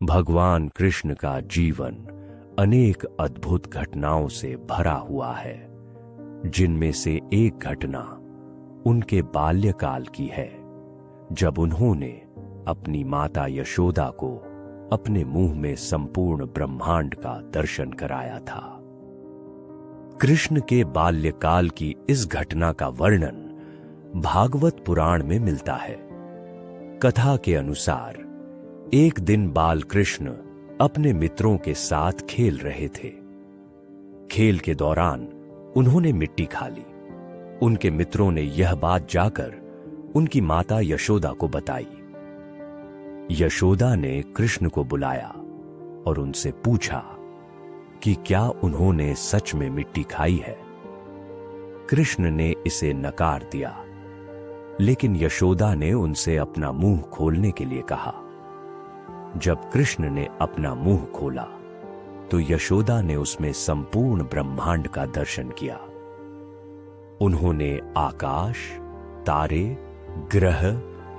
भगवान कृष्ण का जीवन अनेक अद्भुत घटनाओं से भरा हुआ है, जिनमें से एक घटना उनके बाल्यकाल की है, जब उन्होंने अपनी माता यशोदा को अपने मुंह में संपूर्ण ब्रह्मांड का दर्शन कराया था। कृष्ण के बाल्यकाल की इस घटना का वर्णन भागवत पुराण में मिलता है। कथा के अनुसार एक दिन बाल कृष्ण अपने मित्रों के साथ खेल रहे थे। खेल के दौरान उन्होंने मिट्टी खा ली। उनके मित्रों ने यह बात जाकर उनकी माता यशोदा को बताई। यशोदा ने कृष्ण को बुलाया और उनसे पूछा कि क्या उन्होंने सच में मिट्टी खाई है। कृष्ण ने इसे नकार दिया, लेकिन यशोदा ने उनसे अपना मुंह खोलने के लिए कहा। जब कृष्ण ने अपना मुंह खोला तो यशोदा ने उसमें संपूर्ण ब्रह्मांड का दर्शन किया। उन्होंने आकाश, तारे, ग्रह,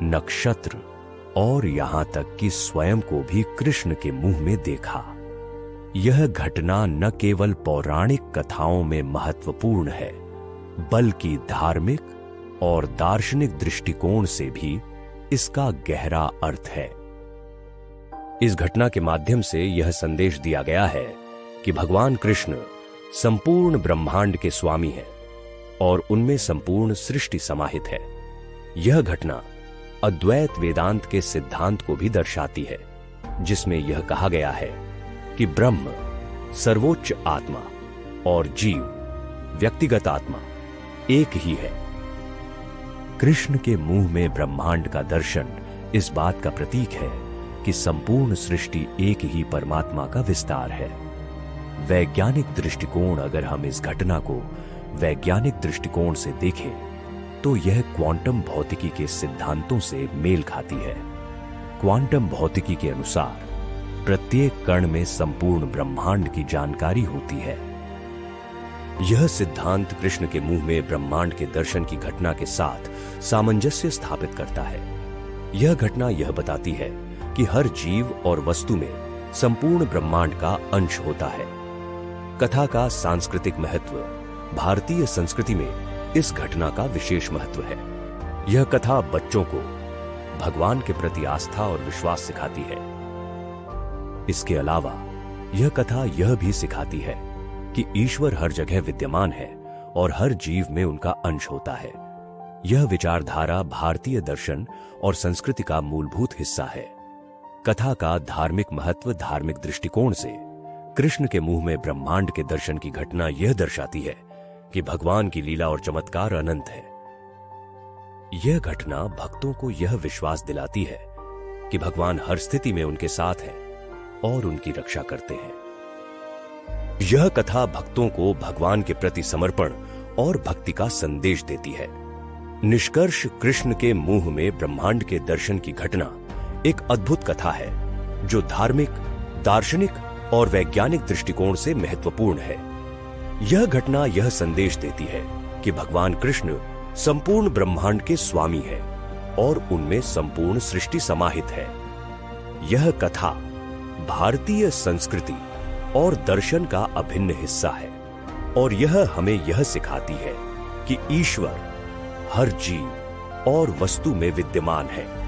नक्षत्र और यहां तक कि स्वयं को भी कृष्ण के मुंह में देखा। यह घटना न केवल पौराणिक कथाओं में महत्वपूर्ण है, बल्कि धार्मिक और दार्शनिक दृष्टिकोण से भी इसका गहरा अर्थ है। इस घटना के माध्यम से यह संदेश दिया गया है कि भगवान कृष्ण संपूर्ण ब्रह्मांड के स्वामी हैं और उनमें संपूर्ण सृष्टि समाहित है। यह घटना अद्वैत वेदांत के सिद्धांत को भी दर्शाती है, जिसमें यह कहा गया है कि ब्रह्म सर्वोच्च आत्मा और जीव व्यक्तिगत आत्मा एक ही है। कृष्ण के मुंह में ब्रह्मांड का दर्शन इस बात का प्रतीक है कि संपूर्ण सृष्टि एक ही परमात्मा का विस्तार है। वैज्ञानिक दृष्टिकोण, अगर हम इस घटना को वैज्ञानिक दृष्टिकोण से देखें तो यह क्वांटम भौतिकी के सिद्धांतों से मेल खाती है। क्वांटम भौतिकी के अनुसार प्रत्येक कण में संपूर्ण ब्रह्मांड की जानकारी होती है। यह सिद्धांत कृष्ण के मुंह में ब्रह्मांड के दर्शन की घटना के साथ सामंजस्य स्थापित करता है। यह घटना यह बताती है कि हर जीव और वस्तु में संपूर्ण ब्रह्मांड का अंश होता है। कथा का सांस्कृतिक महत्व, भारतीय संस्कृति में इस घटना का विशेष महत्व है। यह कथा बच्चों को भगवान के प्रति आस्था और विश्वास सिखाती है। इसके अलावा यह कथा यह भी सिखाती है कि ईश्वर हर जगह विद्यमान है और हर जीव में उनका अंश होता है। यह विचारधारा भारतीय दर्शन और संस्कृति का मूलभूत हिस्सा है। कथा का धार्मिक महत्व, धार्मिक दृष्टिकोण से कृष्ण के मुंह में ब्रह्मांड के दर्शन की घटना यह दर्शाती है कि भगवान की लीला और चमत्कार अनंत है। यह घटना भक्तों को यह विश्वास दिलाती है कि भगवान हर स्थिति में उनके साथ है और उनकी रक्षा करते हैं। यह कथा भक्तों को भगवान के प्रति समर्पण और भक्ति का संदेश देती है। निष्कर्ष, कृष्ण के मुंह में ब्रह्मांड के दर्शन की घटना एक अद्भुत कथा है जो धार्मिक, दार्शनिक और वैज्ञानिक दृष्टिकोण से महत्वपूर्ण है। यह घटना यह संदेश देती है कि भगवान कृष्ण संपूर्ण ब्रह्मांड के स्वामी हैं और उनमें संपूर्ण सृष्टि समाहित है। यह कथा भारतीय संस्कृति और दर्शन का अभिन्न हिस्सा है और यह हमें यह सिखाती है कि ईश्वर हर जीव और वस्तु में विद्यमान है।